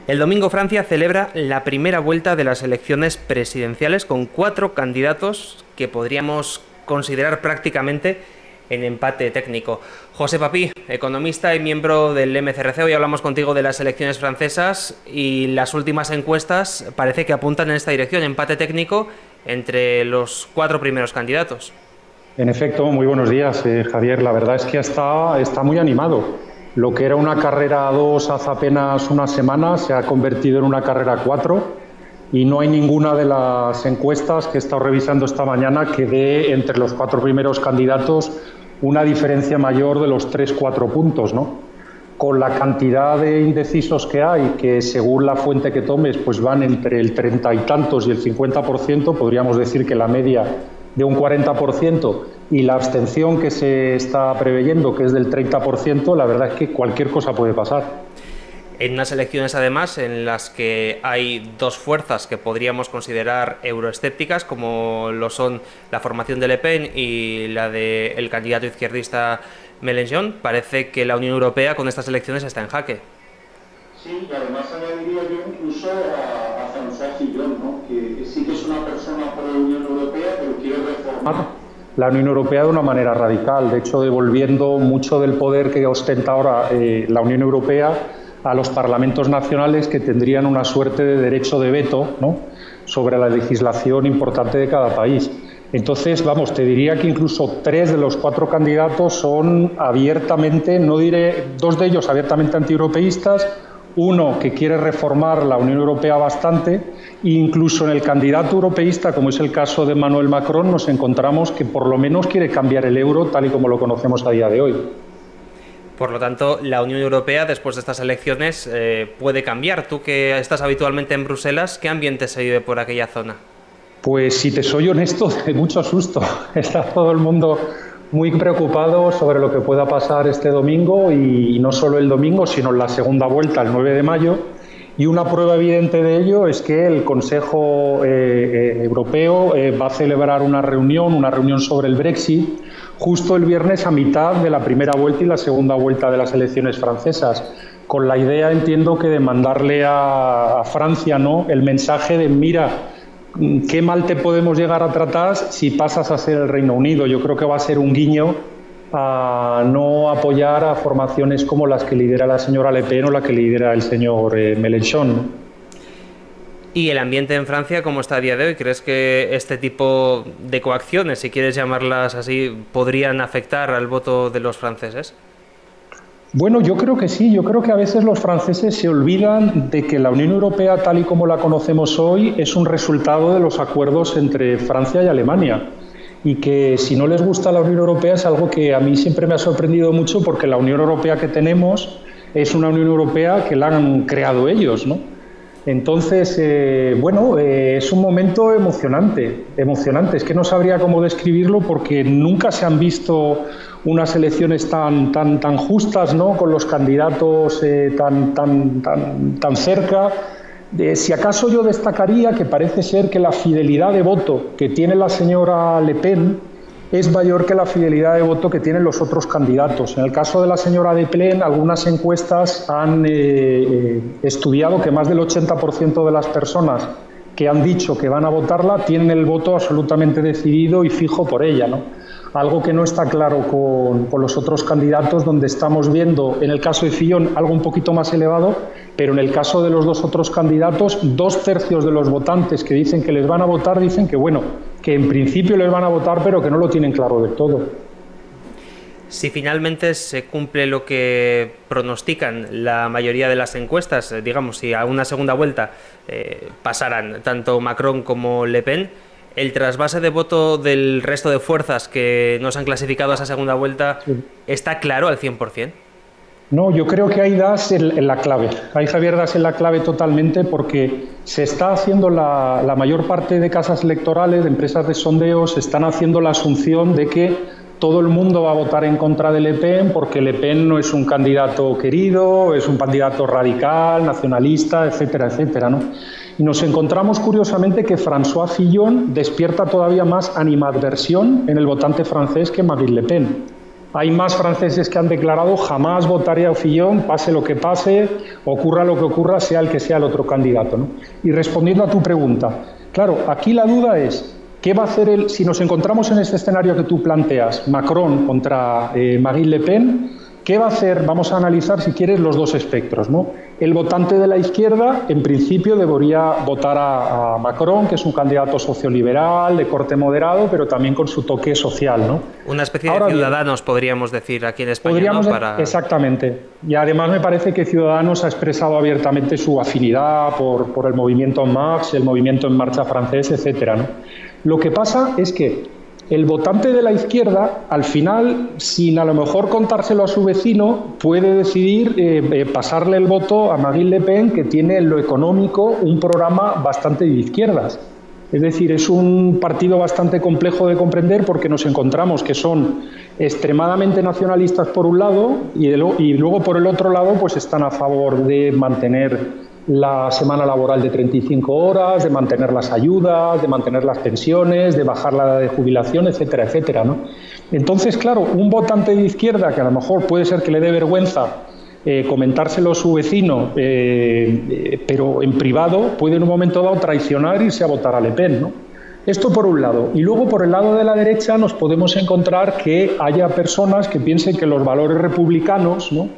El domingo Francia celebra la primera vuelta de las elecciones presidenciales con 4 candidatos que podríamos considerar prácticamente en empate técnico. José Papí, economista y miembro del MCRC, hoy hablamos contigo de las elecciones francesas y las últimas encuestas parece que apuntan en esta dirección, empate técnico entre los 4 primeros candidatos. En efecto, muy buenos días, Javier. La verdad es que está muy animado. Lo que era una carrera a 2 hace apenas una semana se ha convertido en una carrera a 4 y no hay ninguna de las encuestas que he estado revisando esta mañana que dé entre los 4 primeros candidatos una diferencia mayor de los 3-4 puntos, ¿no? Con la cantidad de indecisos que hay, que según la fuente que tomes, pues van entre el 30 y tantos y el 50%, podríamos decir que la media de un 40%, y la abstención que se está preveyendo, que es del 30%, la verdad es que cualquier cosa puede pasar. En unas elecciones, además, en las que hay 2 fuerzas que podríamos considerar euroescépticas, como lo son la formación de Le Pen y la del candidato izquierdista Mélenchon, parece que la Unión Europea con estas elecciones está en jaque. Sí, y además añadiría yo incluso a François Fillon, ¿no? que sí que es una persona pro Unión Europea, pero quiere reformar la Unión Europea de una manera radical, de hecho devolviendo mucho del poder que ostenta ahora la Unión Europea a los parlamentos nacionales, que tendrían una suerte de derecho de veto, ¿no?, sobre la legislación importante de cada país. Entonces, vamos, te diría que incluso 3 de los 4 candidatos son abiertamente, no diré 2 de ellos abiertamente antieuropeístas, uno que quiere reformar la Unión Europea bastante, e incluso en el candidato europeísta, como es el caso de Emmanuel Macron, nos encontramos que por lo menos quiere cambiar el euro tal y como lo conocemos a día de hoy. Por lo tanto, la Unión Europea, después de estas elecciones, puede cambiar. Tú, que estás habitualmente en Bruselas, ¿qué ambiente se vive por aquella zona? Pues, si te soy honesto, de mucho susto. Está todo el mundo muy preocupado sobre lo que pueda pasar este domingo, y no solo el domingo, sino en la segunda vuelta, el 9 de mayo. Y una prueba evidente de ello es que el Consejo Europeo va a celebrar una reunión sobre el Brexit, justo el viernes a mitad de la primera vuelta y la segunda vuelta de las elecciones francesas, con la idea, entiendo, que de mandarle a Francia, ¿no?, el mensaje de: mira, qué mal te podemos llegar a tratar si pasas a ser el Reino Unido. Yo creo que va a ser un guiño a no apoyar a formaciones como las que lidera la señora Le Pen o la que lidera el señor Mélenchon. ¿Y el ambiente en Francia cómo está a día de hoy? ¿Crees que este tipo de coacciones, si quieres llamarlas así, podrían afectar al voto de los franceses? Bueno, yo creo que sí. Yo creo que a veces los franceses se olvidan de que la Unión Europea, tal y como la conocemos hoy, es un resultado de los acuerdos entre Francia y Alemania. Y que si no les gusta la Unión Europea es algo que a mí siempre me ha sorprendido mucho, porque la Unión Europea que tenemos es una Unión Europea que la han creado ellos, ¿no? Entonces, es un momento emocionante. Es que no sabría cómo describirlo, porque nunca se han visto unas elecciones tan justas, ¿no?, con los candidatos tan cerca. Si acaso yo destacaría que parece ser que la fidelidad de voto que tiene la señora Le Pen es mayor que la fidelidad de voto que tienen los otros candidatos. En el caso de la señora Le Pen, algunas encuestas han estudiado que más del 80% de las personas que han dicho que van a votarla tienen el voto absolutamente decidido y fijo por ella, ¿no? Algo que no está claro con los otros candidatos, donde estamos viendo, en el caso de Fillon, algo un poquito más elevado, pero en el caso de los 2 otros candidatos, 2/3 de los votantes que dicen que les van a votar dicen que en principio les van a votar, pero que no lo tienen claro del todo. Si finalmente se cumple lo que pronostican la mayoría de las encuestas, digamos, si a una segunda vuelta pasaran tanto Macron como Le Pen, ¿el trasvase de voto del resto de fuerzas que nos han clasificado a esa segunda vuelta está claro al 100%? No, yo creo que ahí das en la clave. Ahí, Javier, das en la clave totalmente, porque se está haciendo la mayor parte de casas electorales, de empresas de sondeos, están haciendo la asunción de que todo el mundo va a votar en contra de Le Pen, porque Le Pen no es un candidato querido, es un candidato radical, nacionalista, etcétera, etcétera, ¿no? Y nos encontramos curiosamente que François Fillon despierta todavía más animadversión en el votante francés que Marine Le Pen. Hay más franceses que han declarado jamás votaré a Fillon, pase lo que pase, ocurra lo que ocurra, sea el que sea el otro candidato, ¿no? Y respondiendo a tu pregunta, claro, aquí la duda es, ¿qué va a hacer si nos encontramos en este escenario que tú planteas, Macron contra Marine Le Pen? ¿Qué va a hacer? Vamos a analizar, si quieres, los dos espectros, ¿no? El votante de la izquierda, en principio, debería votar a Macron, que es un candidato socioliberal, de corte moderado, pero también con su toque social, ¿no? Una especie de Ciudadanos, podríamos decir, aquí en España, ¿no? Exactamente. Y además me parece que Ciudadanos ha expresado abiertamente su afinidad por el movimiento En Marche, el movimiento En Marcha francés, etcétera, ¿no? Lo que pasa es que el votante de la izquierda, al final, sin a lo mejor contárselo a su vecino, puede decidir pasarle el voto a Marine Le Pen, que tiene en lo económico un programa bastante de izquierdas. Es decir, es un partido bastante complejo de comprender porque nos encontramos que son extremadamente nacionalistas por un lado y luego por el otro lado pues están a favor de mantener la semana laboral de 35 horas, de mantener las ayudas, de mantener las pensiones, de bajar la edad de jubilación, etcétera, etcétera, ¿no? Entonces, claro, un votante de izquierda que a lo mejor puede ser que le dé vergüenza comentárselo a su vecino, pero en privado, puede en un momento dado traicionar e irse a votar a Le Pen, ¿no? Esto por un lado. Y luego por el lado de la derecha nos podemos encontrar que haya personas que piensen que los valores republicanos, ¿no?,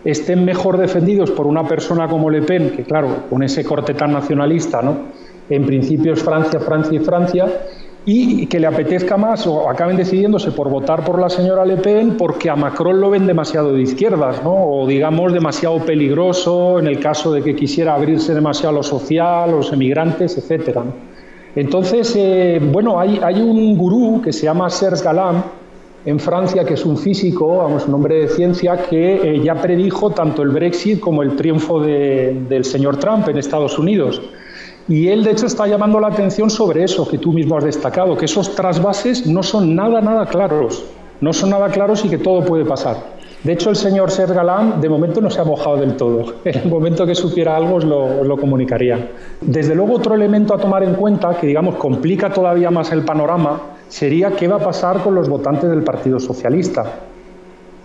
estén mejor defendidos por una persona como Le Pen, que claro, con ese corte tan nacionalista, ¿no?, en principio es Francia, Francia y Francia, y que le apetezca más o acaben decidiéndose por votar por la señora Le Pen porque a Macron lo ven demasiado de izquierdas, ¿no?, o digamos demasiado peligroso en el caso de que quisiera abrirse demasiado a lo social, a los emigrantes, etcétera, ¿no? Entonces, bueno, hay un gurú que se llama Serge Galam en Francia, que es un físico, vamos, un hombre de ciencia, que ya predijo tanto el Brexit como el triunfo del señor Trump en Estados Unidos. Y él, de hecho, está llamando la atención sobre eso que tú mismo has destacado, que esos trasvases no son nada claros. No son nada claros y que todo puede pasar. De hecho, el señor Serge Galam, de momento, no se ha mojado del todo. En el momento que supiera algo, os lo comunicaría. Desde luego, otro elemento a tomar en cuenta, que, digamos, complica todavía más el panorama, sería qué va a pasar con los votantes del Partido Socialista.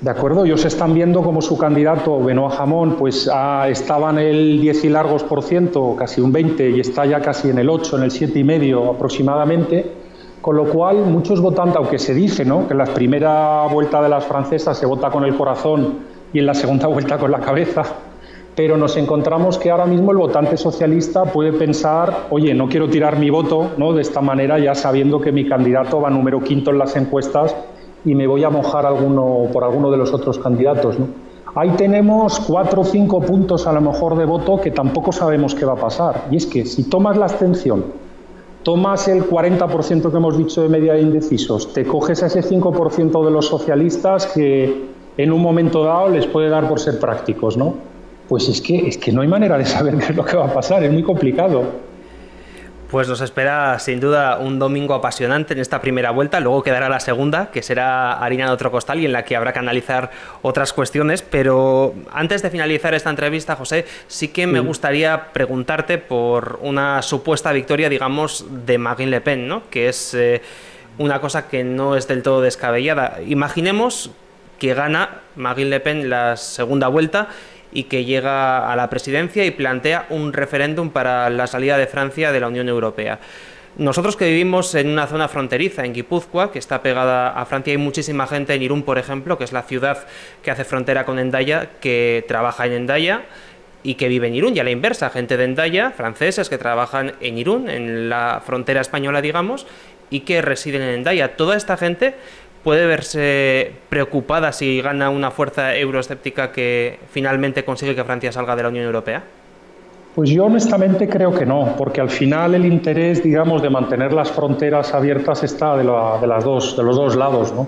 ¿De acuerdo? Ellos están viendo como su candidato, Benoît Hamon, pues estaba en el 10 y largos %, casi un 20, y está ya casi en el 8, en el 7,5 aproximadamente, con lo cual muchos votantes, aunque se dice, ¿no?, que en la primera vuelta de las francesas se vota con el corazón y en la segunda vuelta con la cabeza, pero nos encontramos que ahora mismo el votante socialista puede pensar, oye, no quiero tirar mi voto, ¿no?, de esta manera, ya sabiendo que mi candidato va número 5 en las encuestas y me voy a mojar por alguno de los otros candidatos, ¿no? Ahí tenemos 4 o 5 puntos a lo mejor de voto que tampoco sabemos qué va a pasar. Y es que si tomas la abstención, tomas el 40% que hemos dicho de media de indecisos, te coges a ese 5% de los socialistas que en un momento dado les puede dar por ser prácticos, ¿no? Pues es que no hay manera de saber qué es lo que va a pasar, es muy complicado. Pues nos espera sin duda un domingo apasionante en esta primera vuelta, luego quedará la segunda, que será harina de otro costal y en la que habrá que analizar otras cuestiones, pero antes de finalizar esta entrevista, José, sí que me gustaría preguntarte por una supuesta victoria, digamos, de Marine Le Pen, ¿no?, que es una cosa que no es del todo descabellada. Imaginemos que gana Marine Le Pen la segunda vuelta y que llega a la presidencia y plantea un referéndum para la salida de Francia de la Unión Europea. Nosotros que vivimos en una zona fronteriza, en Guipúzcoa, que está pegada a Francia, hay muchísima gente en Irún, por ejemplo, que es la ciudad que hace frontera con Hendaya, que trabaja en Hendaya y que vive en Irún, y a la inversa, gente de Hendaya, franceses que trabajan en Irún, en la frontera española, digamos, y que residen en Hendaya. Toda esta gente puede verse preocupada si gana una fuerza euroescéptica que finalmente consigue que Francia salga de la Unión Europea. Pues yo honestamente creo que no, porque al final el interés, digamos, de mantener las fronteras abiertas está de los dos lados, ¿no?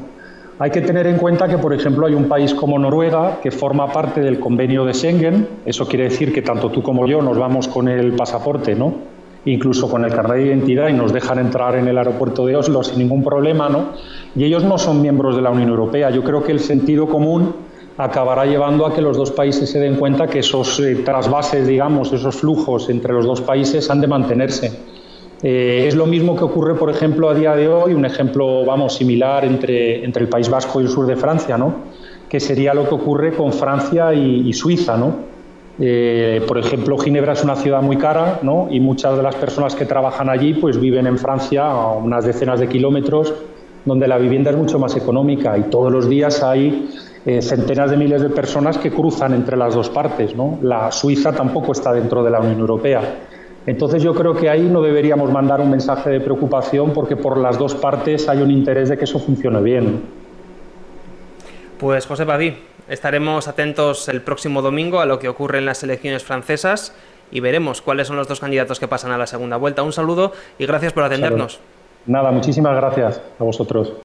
Hay que tener en cuenta que, por ejemplo, hay un país como Noruega que forma parte del convenio de Schengen. Eso quiere decir que tanto tú como yo nos vamos con el pasaporte, ¿no?, incluso con el carnet de identidad, y nos dejan entrar en el aeropuerto de Oslo sin ningún problema, ¿no? Y ellos no son miembros de la Unión Europea. Yo creo que el sentido común acabará llevando a que los dos países se den cuenta que esos trasvases, digamos, esos flujos entre los dos países han de mantenerse. Es lo mismo que ocurre, por ejemplo, a día de hoy, un ejemplo, vamos, similar entre el País Vasco y el sur de Francia, ¿no? Que sería lo que ocurre con Francia y Suiza, ¿no? Por ejemplo, Ginebra es una ciudad muy cara, ¿no? Y muchas de las personas que trabajan allí pues viven en Francia a unas decenas de kilómetros, donde la vivienda es mucho más económica y todos los días hay centenas de miles de personas que cruzan entre las dos partes, ¿no? La Suiza tampoco está dentro de la Unión Europea. Entonces yo creo que ahí no deberíamos mandar un mensaje de preocupación porque por las dos partes hay un interés de que eso funcione bien. Pues José Padí, estaremos atentos el próximo domingo a lo que ocurre en las elecciones francesas y veremos cuáles son los dos candidatos que pasan a la segunda vuelta. Un saludo y gracias por atendernos. Nada, muchísimas gracias a vosotros.